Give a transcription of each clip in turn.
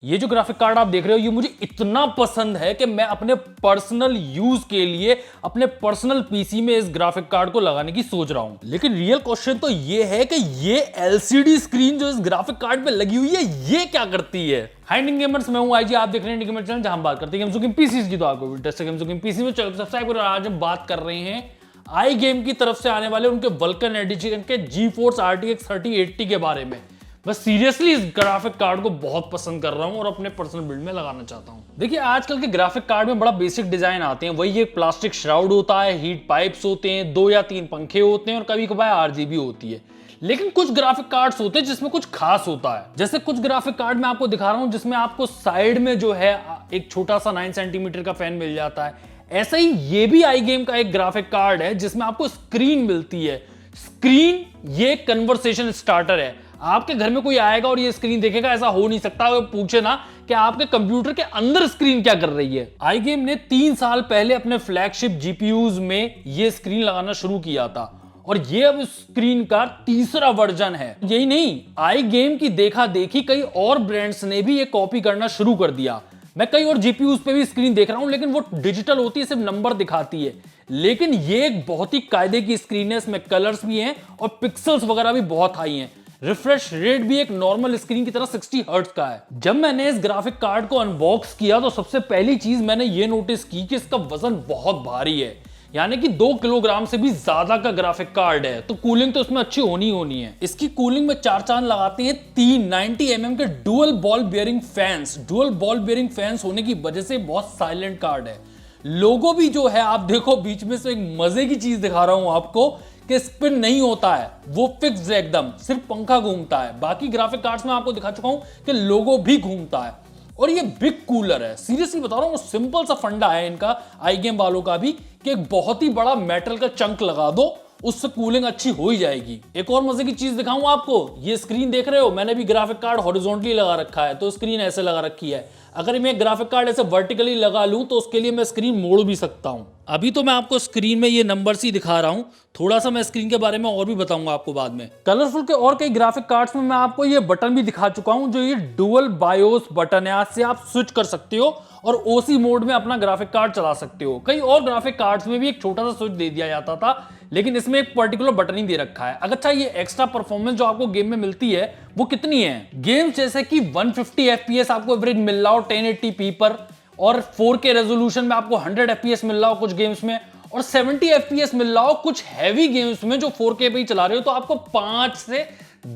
ये जो graphic card आप देख रहे हो ये मुझे इतना पसंद है कि मैं अपने पर्सनल यूज के लिए अपने पर्सनल पीसी में इस ग्राफिक कार्ड को लगाने की सोच रहा हूं। लेकिन रियल क्वेश्चन तो ये है कि ये एलसीडी स्क्रीन जो इस ग्राफिक कार्ड पे लगी हुई है ये क्या करती है। हाय इंडियन गेमर्स, मैं हूं आईजी, आप देख रहे हैं इंडियन गेमर चैनल जहां हम बात करते हैं गेम्स गेम पीसीज की। तो आपको इंटरेस्ट है गेम्स गेम पीसी में, चलो सब्सक्राइब करो। आज हम बात कर रहे हैं आई गेम की तरफ से आने वाले उनके वल्कन एडिशन के GeForce RTX 3080 के बारे में। मैं सीरियसली इस ग्राफिक कार्ड को बहुत पसंद कर रहा हूं और अपने पर्सनल बिल्ड में लगाना चाहता हूं। देखिए आजकल के ग्राफिक कार्ड में बड़ा बेसिक डिजाइन आते हैं, वही एक प्लास्टिक श्राउड होता है, हीट पाइप्स होते हैं, 2 या 3 पंखे होते हैं और कभी कभार आरजीबी होती है। लेकिन कुछ ग्राफिक कार्ड्स होते हैं जिसमें कुछ खास होता है। जैसे कुछ ग्राफिक कार्ड मैं आपको दिखा रहा हूं जिसमें आपको साइड में जो है एक छोटा सा 9 सेंटीमीटर का फैन मिल जाता है। ऐसा ही ये भी आई गेम का एक ग्राफिक कार्ड है जिसमें आपको स्क्रीन मिलती है। स्क्रीन ये कन्वर्सेशन स्टार्टर है। आपके घर में कोई आएगा और ये स्क्रीन देखेगा, ऐसा हो नहीं सकता वो पूछे ना कि आपके कंप्यूटर के अंदर स्क्रीन क्या कर रही है। आई गेम ने 3 साल पहले अपने फ्लैगशिप जीपीयूज में ये स्क्रीन लगाना शुरू किया था और ये अब स्क्रीन का तीसरा वर्जन है। यही नहीं, आई गेम की देखा देखी कई और ब्रांड्स ने भी ये कॉपी करना शुरू कर दिया। मैं कई और जीपीयूज पे भी स्क्रीन देख रहा हूं लेकिन वो डिजिटल होती है, सिर्फ नंबर दिखाती है। लेकिन ये एक बहुत ही कायदे की स्क्रीन है, इसमें कलर्स भी हैं और पिक्सल्स वगैरह भी बहुत हाई हैं। रिफ्रेश रेट भी एक नॉर्मल स्क्रीन की तरह 60 हर्ट्ज का है। जब मैंने इस ग्राफिक कार्ड को अनबॉक्स किया तो सबसे पहली चीज मैंने ये नोटिस की कि इसका वजन बहुत भारी है, यानी कि 2 किलोग्राम से भी ज्यादा का ग्राफिक कार्ड है। तो कूलिंग तो इसमें अच्छी होनी है। इसकी कूलिंग में 4 चांद लगाते हैं 3 90 mm के dual ball bearing fans. Dual ball bearing fans होने की वजह से बहुत साइलेंट कार्ड है। लोगो भी जो है आप देखो, बीच में से एक मजे की चीज दिखा रहा हूं आपको कि स्पिन नहीं होता है, वो फिक्स्ड है एकदम, सिर्फ पंखा घूमता है। बाकी ग्राफिक कार्ड्स में आपको दिखा चुका हूं कि लोगो भी घूमता है और ये बिग कूलर है। सीरियसली बता रहा हूं, सिंपल सा फंडा है इनका आई गेम वालों का भी कि एक बहुत ही बड़ा मेटल का चंक लगा दो, उससे कूलिंग अच्छी हो ही जाएगी। एक और मजे की चीज दिखाऊं आपको, ये स्क्रीन देख रहे हो, मैंने भी ग्राफिक कार्ड हॉरिजॉन्टली लगा रखा है तो स्क्रीन ऐसे लगा रखी है। अगर मैं ग्राफिक कार्ड ऐसे वर्टिकली लगा लूं तो उसके लिए मैं स्क्रीन मोड़ भी सकता हूं। अभी तो मैं आपको स्क्रीन में ये नंबर्स ही दिखा रहा हूं, थोड़ा सा मैं स्क्रीन के बारे में और भी बताऊंगा आपको बाद में। कलरफुल के और कई ग्राफिक कार्ड्स में मैं आपको ये बटन भी दिखा चुका हूं, जो ये डुअल बायोस बटन है। आज से आप स्विच कर सकते हो और ओसी मोड में अपना ग्राफिक कार्ड चला सकते हो। कई और ग्राफिक कार्ड्स में भी एक छोटा सा स्विच दे दिया जाता था, लेकिन इसमें एक पर्टिकुलर बटन ही दे रखा है। अच्छा, ये एक्स्ट्रा परफॉर्मेंस जो आपको गेम में मिलती है वो कितनी है? गेम जैसे कि 150 FPS आपको एवरेज मिल रहा हो 1080p पर, और 4K रेजोल्यूशन में आपको 100 FPS मिल रहा हो कुछ गेम्स में, और 70 FPS मिल रहा हो कुछ हैवी गेम्स में जो 4K पे ही चला रहे हो, तो आपको 5 से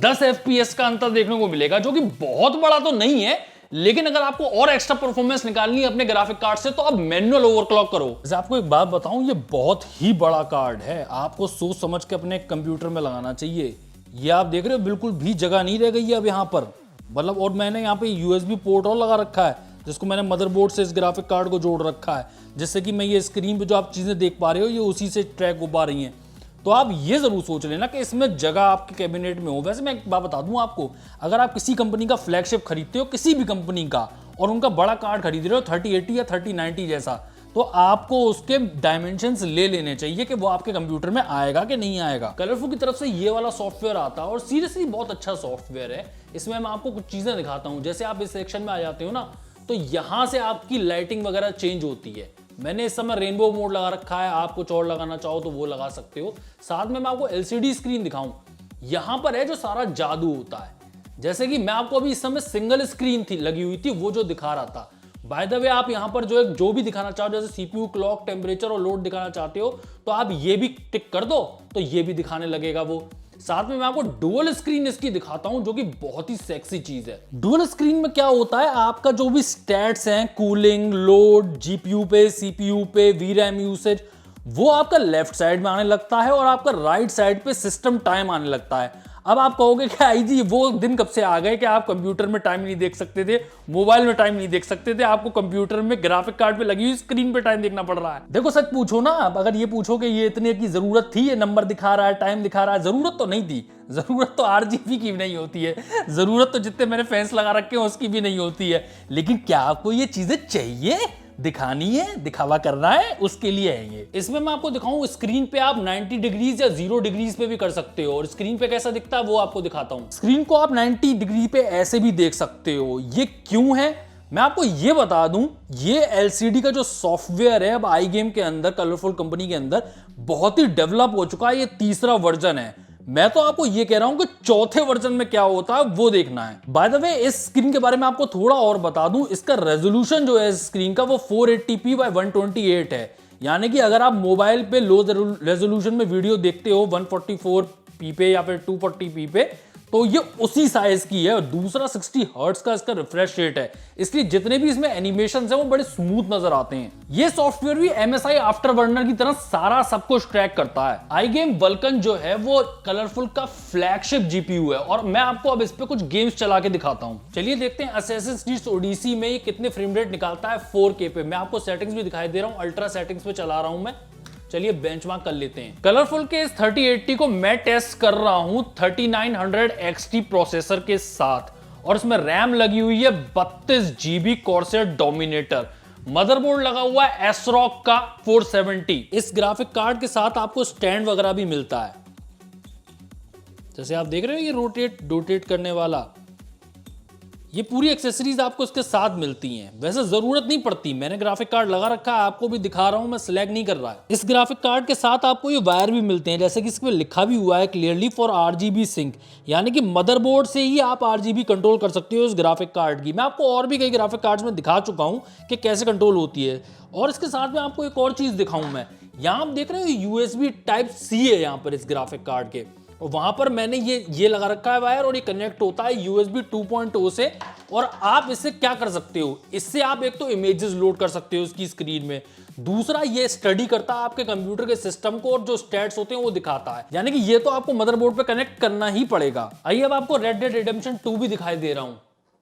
10 FPS का अंतर देखने को मिलेगा, जो कि बहुत बड़ा तो नहीं है। लेकिन अगर आपको और एक्स्ट्रा परफॉर्मेंस निकालनी है अपने ग्राफिक कार्ड से तो आप मैनुअल ओवरक्लॉक करो। जैसे आपको एक बात बताऊं, ये बहुत ही बड़ा कार्ड है, आपको सोच समझ के अपने कंप्यूटर में लगाना चाहिए। ये आप देख रहे हो बिल्कुल भी जगह नहीं रह गई है अब यहाँ पर, मतलब। और मैंने यहाँ पे USB पोर्ट और लगा रखा है जिसको मैंने मदरबोर्ड से इस ग्राफिक कार्ड को जोड़ रखा है, जिससे कि मैं ये स्क्रीन पे जो आप चीजें देख पा रहे हो ये उसी से ट्रैक हो पा रही हैं। तो आप ये जरूर सोच लेना कि इसमें जगह आपके कैबिनेट में हो। वैसे मैं एक बात बता दूं आपको, अगर आप किसी कंपनी का फ्लैगशिप खरीदते हो, किसी भी कंपनी का, और उनका बड़ा कार्ड खरीद रहे हो 3080 या 3090 जैसा, तो आपको उसके डायमेंशंस ले लेने चाहिए कि वो आपके कंप्यूटर में आएगा कि नहीं आएगा। कलरफुल की तरफ से ये वाला सॉफ्टवेयर आता है और सीरियसली बहुत अच्छा सॉफ्टवेयर है। इसमें मैं आपको कुछ चीजें दिखाता हूं। जैसे आप इस सेक्शन में आ जाते हो ना, तो यहां से आपकी लाइटिंग वगैरह चेंज होती है। मैंने इस समय रेनबो मोड लगा रखा है, आप कुछ और लगाना चाहो तो वो लगा सकते हो। साथ में मैं आपको LCD स्क्रीन दिखाऊं, यहां पर है जो सारा जादू होता है। जैसे कि मैं आपको अभी इस समय सिंगल स्क्रीन थी लगी हुई थी, वो जो दिखा रहा था। बाय द वे, आप यहां पर जो भी दिखाना चाहो, जैसे CPU क्लॉक, टेम्परेचर और लोड दिखाना चाहते हो, तो आप ये भी टिक कर दो तो ये भी दिखाने लगेगा वो। साथ में मैं आपको डुअल स्क्रीन इसकी दिखाता हूं, जो कि बहुत ही सेक्सी चीज है। डुअल स्क्रीन में क्या होता है, आपका जो भी स्टैट्स हैं, कूलिंग, लोड, GPU पे, CPU पे, VRAM यूसेज, वो आपका लेफ्ट साइड में आने लगता है और आपका राइट साइड पे सिस्टम टाइम आने लगता है। अब आप कहोगे कि आई जी वो दिन कब से आ गए कि आप कंप्यूटर में टाइम नहीं देख सकते थे, मोबाइल में टाइम नहीं देख सकते थे, आपको कंप्यूटर में ग्राफिक कार्ड पे लगी हुई स्क्रीन पे टाइम देखना पड़ रहा है। देखो सच पूछो ना, आप अगर ये पूछो कि ये इतने की जरूरत थी, ये नंबर दिखा रहा है, टाइम दिखा रहा है, जरूरत तो नहीं थी। जरूरत तो RGB की भी नहीं होती है, जरूरत तो जितने मैंने फैंस लगा रखे हैं उसकी भी नहीं होती है। लेकिन क्या आपको ये चीजें चाहिए? दिखानी है, दिखावा करना है, उसके लिए है ये। इसमें मैं आपको दिखाऊं, स्क्रीन पे आप 90 डिग्रीज या 0 डिग्रीज पे भी कर सकते हो और स्क्रीन पे कैसा दिखता है वो आपको दिखाता हूं। स्क्रीन को आप 90 डिग्री पे ऐसे भी देख सकते हो। ये क्यों है मैं आपको ये बता दूं, ये एलसीडी का जो सॉफ्टवेयर है अब आई गेम के अंदर, कलरफुल कंपनी के अंदर बहुत ही डेवलप हो चुका है। ये तीसरा वर्जन है। मैं तो आपको ये कह रहा हूं कि चौथे वर्जन में क्या होता है वो देखना है। बाय द वे, इस स्क्रीन के बारे में आपको थोड़ा और बता दूं, इसका रेजोल्यूशन जो है स्क्रीन का वो 480p by 128 है। यानी कि अगर आप मोबाइल पे लो रेजोल्यूशन में वीडियो देखते हो 144p पे या फिर 240p पे, तो ये उसी साइज की है। और दूसरा 60 हर्ट्ज का इसका रिफ्रेश रेट है, इसलिए जितने भी इसमें एनिमेशंस हैं वो बड़े स्मूथ नजर आते हैं। ये सॉफ्टवेयर भी MSI आफ्टरबर्नर की तरह सारा सब कुछ ट्रैक करता है। आई गेम वल्कन जो है वो कलरफुल का फ्लैगशिप जीपीयू है और मैं आपको अब इस पे कुछ गेम्स चला के दिखाता हूं। चलिए देखते हैं असैसिन्स क्रीड ओडिसी में ये कितने फ्रेम रेट निकालता है 4K पे। मैं आपको सेटिंग्स भी दिखाई दे रहा हूं, अल्ट्रा सेटिंग्स पे चला रहा हूं मैं। चलिए बेंचमार्क कर लेते हैं। कलरफुल के इस 3080 को मैं टेस्ट कर रहा हूं 3900 XT प्रोसेसर के साथ और इसमें रैम लगी हुई है 32 GB कॉर्सेर डोमिनेटर। मदरबोर्ड लगा हुआ है एसरॉक का 470। इस ग्राफिक कार्ड के साथ आपको स्टैंड वगैरह भी मिलता है, जैसे आप देख रहे हो ये रोटेट करने वाला। ये पूरी एक्सेसरीज आपको इसके साथ मिलती हैं। वैसे जरूरत नहीं पड़ती, मैंने ग्राफिक कार्ड लगा रखा है, आपको भी दिखा रहा हूं, मैं सिलेक्ट नहीं कर रहा है। इस ग्राफिक कार्ड के साथ आपको ये वायर भी मिलते हैं, जैसे कि इसमें लिखा भी हुआ है क्लियरली फॉर RGB सिंक, यानी कि मदरबोर्ड से ही आप RGB कंट्रोल कर सकते हो इस ग्राफिक कार्ड की। मैं आपको और भी कई ग्राफिक कार्ड्स में दिखा चुका हूं कि कैसे कंट्रोल होती है। और इसके साथ में आपको एक और चीज दिखाऊं मैं, यहां आप देख रहे हो USB Type-C है यहाँ पर इस ग्राफिक कार्ड के, और वहां पर मैंने ये लगा रखा है वायर और ये कनेक्ट होता है USB 2.0 से। और आप इससे क्या कर सकते हो, इससे आप एक तो इमेजेस लोड कर सकते हो उसकी स्क्रीन में, दूसरा ये स्टडी करता है आपके कंप्यूटर के सिस्टम को और जो स्टैट्स होते हैं वो दिखाता है। यानी कि ये तो आपको मदरबोर्ड पे कनेक्ट करना ही पड़ेगा। आइए अब आपको रेड डेड रिडेम्पशन 2 भी दिखाई दे रहा हूं,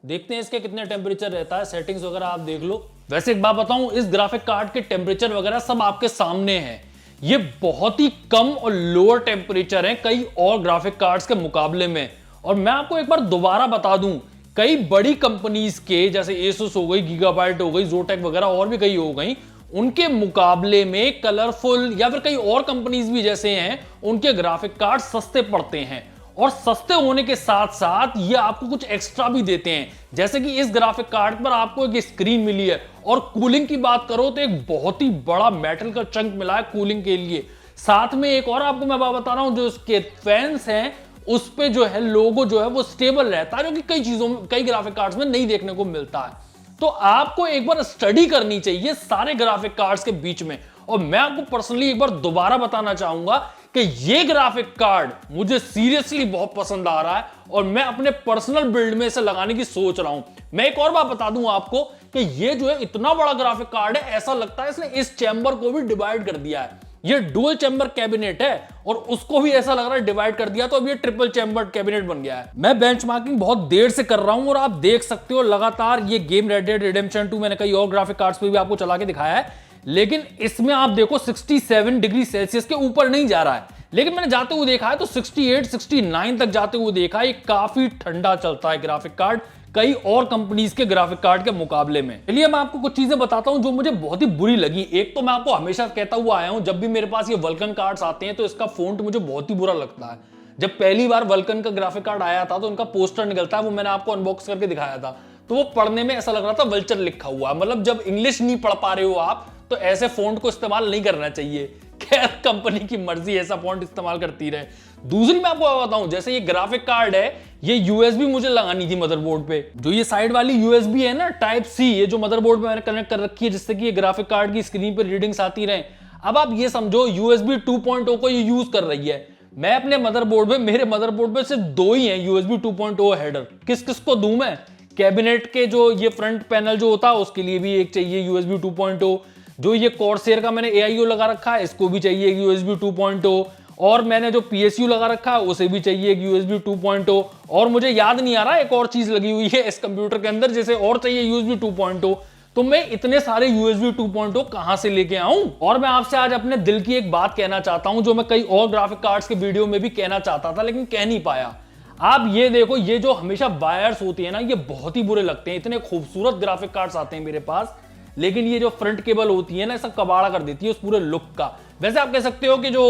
देखते हैं इसके कितने टेम्परेचर रहता है। सेटिंग्स वगैरह आप देख लो। वैसे एक बात बताऊं, इस ग्राफिक कार्ड के टेम्परेचर वगैरह सब आपके सामने है। ये बहुत ही कम और लोअर टेम्परेचर है कई और ग्राफिक कार्ड्स के मुकाबले में। और मैं आपको एक बार दोबारा बता दूं, कई बड़ी कंपनीज के जैसे Asus हो गई, गीगाबाइट हो गई, जोटेक वगैरह और भी कई हो गई, उनके मुकाबले में कलरफुल या फिर कई और कंपनीज भी जैसे हैं, उनके ग्राफिक कार्ड सस्ते पड़ते हैं। और सस्ते होने के साथ साथ ये आपको कुछ एक्स्ट्रा भी देते हैं, जैसे कि इस ग्राफिक कार्ड पर आपको एक स्क्रीन मिली है। और कूलिंग की बात करो तो एक बहुत ही बड़ा मेटल का चंक मिला है कूलिंग के लिए। साथ में एक और आपको मैं बात बता रहा हूं, जो इसके फैंस हैं उस पे जो है लोगो जो है वो स्टेबल रहता है, जो कि कई ग्राफिक कार्ड्स में नहीं देखने को मिलता है। तो आपको एक बार स्टडी करनी चाहिए सारे ग्राफिक कार्ड्स के बीच में। और मैं आपको पर्सनली एक बार दोबारा बताना चाहूंगा कि ये ग्राफिक कार्ड मुझे सीरियसली बहुत पसंद आ रहा है और मैं अपने पर्सनल बिल्ड में इसे लगाने की सोच रहा हूं। मैं एक और बात बता दूं आपको कि ये जो है इतना बड़ा ग्राफिक कार्ड है, ऐसा लगता है इसने इस चैम्बर को भी डिवाइड कर दिया है। ये डुअल चैम्बर कैबिनेट है और उसको भी ऐसा लग रहा है डिवाइड कर दिया, तो अब ये ट्रिपल चैम्बर कैबिनेट बन गया है। मैं बेंचमार्किंग बहुत देर से कर रहा हूं और आप देख सकते हो लगातार ये गेम रेड डेड रिडेम्पशन 2 मैंने कई और ग्राफिक कार्ड्स पे भी आपको चला के दिखाया है, लेकिन इसमें आप देखो 67 डिग्री सेल्सियस के ऊपर नहीं जा रहा है। लेकिन मैंने जाते हुए देखा है तो 68 69 तक जाते हुए देखा है। ये काफी ठंडा चलता है ग्राफिक कार्ड कई और कंपनीज के ग्राफिक कार्ड के मुकाबले में। चलिए मैं आपको कुछ चीजें बताता हूं जो मुझे बहुत ही बुरी लगी। एक तो मैं आपको हमेशा कहता हुआ आया हूं, जब भी मेरे पास ये वल्कन कार्ड्स आते हैं तो इसका फोंट मुझे बहुत ही बुरा लगता है। जब पहली बार वल्कन का ग्राफिक कार्ड आया था तो उनका पोस्टर निकलता है, वो मैंने आपको अनबॉक्स करके दिखाया था, तो वो पढ़ने में ऐसा लग रहा था वल्चर लिखा हुआ। मतलब जब इंग्लिश नहीं पढ़ पा रहे हो आप तो ऐसे फोंट को इस्तेमाल नहीं करना चाहिए। खैर कंपनी की मर्जी, ऐसा फॉन्ट इस्तेमाल करती रहे। दूसरी मैं आपको बताऊं, जैसे ये ग्राफिक कार्ड है, ये USB मुझे लगानी थी मदरबोर्ड पे। जो ये साइड वाली USB है ना Type-C, ये जो मदरबोर्ड पे मैंने कनेक्ट कर रखी है जिससे कि ये ग्राफिक कार्ड की स्क्रीन पे रीडिंग्स आती रहे। अब आप ये समझो USB 2.0 को ये यूज कर रही है। मैं अपने मदरबोर्ड में, मेरे मदरबोर्ड पे सिर्फ 2 ही है USB 2.0 हेडर। किस किस को दूं मैं? कैबिनेट के जो ये फ्रंट पैनल जो होता है उसके लिए भी एक चाहिए USB 2.0। जो ये कॉर्सेर का मैंने AIO लगा रखा है इसको भी चाहिए USB 2.0। और मैंने जो PSU लगा रखा है उसे भी चाहिए USB 2.0। और मुझे याद नहीं आ रहा एक और चीज लगी हुई है इस कंप्यूटर के अंदर जैसे और चाहिए USB 2.0। तो मैं इतने सारे USB 2.0 कहां से लेके आऊं? और मैं आपसे आज अपने दिल की एक बात कहना चाहता हूं जो मैं कई और ग्राफिक कार्ड्स के वीडियो में भी कहना चाहता था लेकिन कह नहीं पाया। आप ये देखो, ये जो हमेशा वायर्स होती है ना, ये बहुत ही बुरे लगते हैं। इतने खूबसूरत ग्राफिक कार्ड्स आते हैं मेरे पास, लेकिन ये जो फ्रंट केबल होती है ना, ऐसा कबाड़ा कर देती है उस पूरे लुक का। वैसे आप कह सकते हो कि जो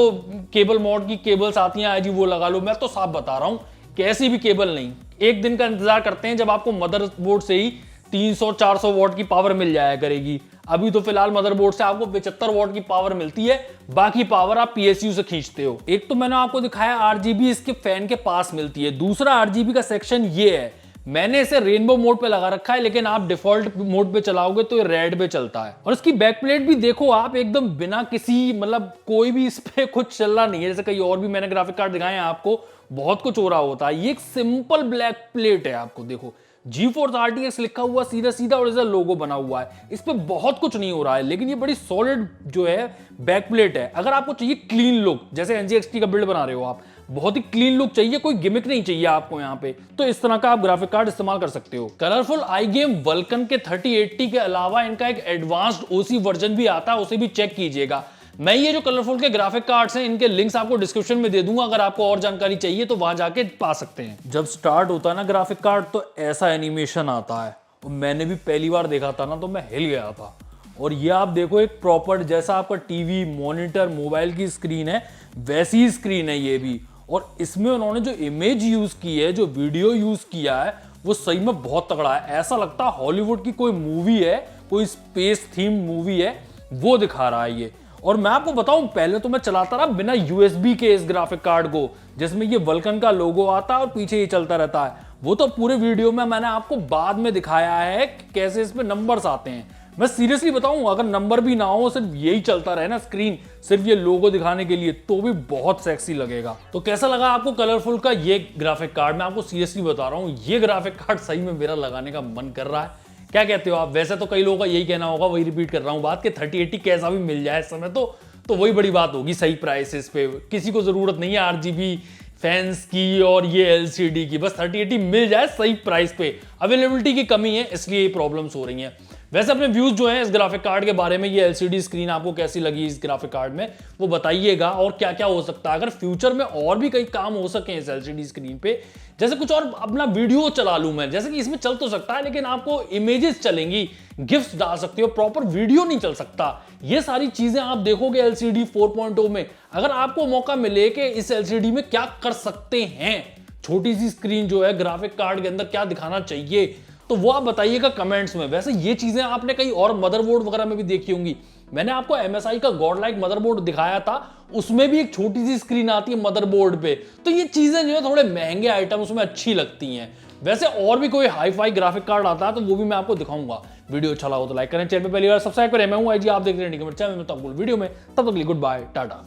केबल मॉड की केबल्स आती हैं जी वो लगा लो, मैं तो साफ बता रहा हूं कि ऐसी भी केबल नहीं। एक दिन का इंतजार करते हैं जब आपको मदरबोर्ड से ही 300-400 वॉट की पावर मिल जाया करेगी। अभी तो फिलहाल मदरबोर्ड से आपको 75 वॉट की पावर मिलती है, बाकी पावर आप पीएसयू से खींचते हो। एक तो मैंने आपको दिखाया आरजीबी इसके फैन के पास मिलती है, दूसरा आरजीबी का सेक्शन ये है। मैंने इसे रेनबो मोड पे लगा रखा है, लेकिन आप डिफॉल्ट मोड पे चलाओगे तो ये रेड पे चलता है। और इसकी बैक प्लेट भी देखो आप, एकदम बिना किसी मतलब कोई भी इस पे कुछ चल रहा नहीं है, जैसे कई और भी मैंने ग्राफिक कार्ड दिखाए हैं आपको बहुत कुछ हो रहा होता है। ये एक सिंपल ब्लैक प्लेट है, आपको देखो GeForce RTX लिखा हुआ सीधा सीधा और इसका लोगो बना हुआ है, इस पे बहुत कुछ नहीं हो रहा है, लेकिन ये बड़ी सॉलिड जो है बैक प्लेट है। अगर आपको चाहिए क्लीन लुक, जैसे NGXT का बिल्ड बना रहे हो आप, बहुत ही क्लीन लुक चाहिए, कोई गिमिक नहीं चाहिए आपको यहाँ पे, तो इस तरह का आप ग्राफिक कार्ड इस्तेमाल कर सकते हो। कलरफुल iGame Vulkan के 3080 के अलावा इनका एक एडवांस्ड OC वर्जन भी आता है, उसे भी चेक कीजिएगा। मैं ये जो कलरफुल के ग्राफिक कार्ड्स हैं इनके लिंक्स आपको डिस्क्रिप्शन में दे दूंगा, अगर आपको और जानकारी चाहिए तो वहां जाके पा सकते हैं। जब स्टार्ट होता है ना ग्राफिक कार्ड तो ऐसा एनिमेशन आता है, और मैंने भी पहली बार देखा था ना तो मैं हिल गया था। और ये आप देखो एक प्रॉपर जैसा आपका टीवी मॉनिटर मोबाइल की स्क्रीन है वैसी ही स्क्रीन है ये भी, और इसमें उन्होंने जो इमेज यूज की है, जो वीडियो यूज किया है, वो सही में बहुत तगड़ा है। ऐसा लगता है हॉलीवुड की कोई मूवी है, कोई स्पेस थीम मूवी है, वो दिखा रहा है ये। और मैं आपको बताऊं, पहले तो मैं चलाता रहा बिना USB के इस ग्राफिक कार्ड को, जिसमें ये वल्कन का लोगो आता है और पीछे ये चलता रहता है। वो तो पूरे वीडियो में मैंने आपको बाद में दिखाया है कि कैसे इसमें नंबर्स आते हैं। मैं सीरियसली बताऊं, अगर नंबर भी ना हो, सिर्फ यही चलता रहे ना स्क्रीन, सिर्फ ये लोगो दिखाने के लिए, तो भी बहुत सेक्सी लगेगा। तो कैसा लगा आपको कलरफुल का ये ग्राफिक कार्ड? मैं आपको सीरियसली बता रहा हूं, ये ग्राफिक कार्ड सही में मेरा लगाने का मन कर रहा है। क्या कहते हो आप? वैसे तो कई लोगों का यही कहना होगा, वही रिपीट कर रहा हूं बात, कि 3080 कैसा भी मिल जाए इस समय तो वही बड़ी बात होगी सही प्राइसेस पे। किसी को जरूरत नहीं है RGB फैंस की और ये LCD की, बस 3080 मिल जाए सही प्राइस पे। अवेलेबिलिटी की कमी है, इसलिए ये प्रॉब्लम्स हो रही हैं। वैसे अपने व्यूज जो है इस ग्राफिक कार्ड के बारे में, ये LCD स्क्रीन आपको कैसी लगी इस ग्राफिक कार्ड में, वो बताइएगा। और क्या क्या हो सकता है अगर फ्यूचर में और भी कई काम हो सके इस LCD स्क्रीन पे, जैसे कुछ और अपना वीडियो चला लूं मैं, जैसे कि इसमें चल तो सकता है लेकिन आपको इमेजेस चलेंगी, गिफ्ट डाल सकते हो, प्रॉपर वीडियो नहीं चल सकता। ये सारी चीजें आप देखोगे LCD 4.0 में। अगर आपको मौका मिले कि इस LCD में क्या कर सकते हैं, छोटी सी स्क्रीन जो है ग्राफिक कार्ड के अंदर क्या दिखाना चाहिए, तो वो आप बताइएगा कमेंट्स में। वैसे ये चीजें आपने कई और मदरबोर्ड वगैरह में भी देखी होंगी। मैंने आपको MSI का गॉडलाइक मदरबोर्ड दिखाया था, उसमें भी एक छोटी सी स्क्रीन आती है मदरबोर्ड पे। तो ये चीजें जो है थोड़े महंगे आइटम उसमें अच्छी लगती हैं। वैसे और भी कोई हाई फाई ग्राफिक कार्ड आता है तो वो भी मैं आपको दिखाऊंगा। वीडियो अच्छा लगा तो लाइक करें, चैनल पे पहली बार सब्सक्राइब करें। मैं हूं IG, आप देख रहे हैं चैनल में, वीडियो में। तब तक के लिए गुड बाय, टाटा।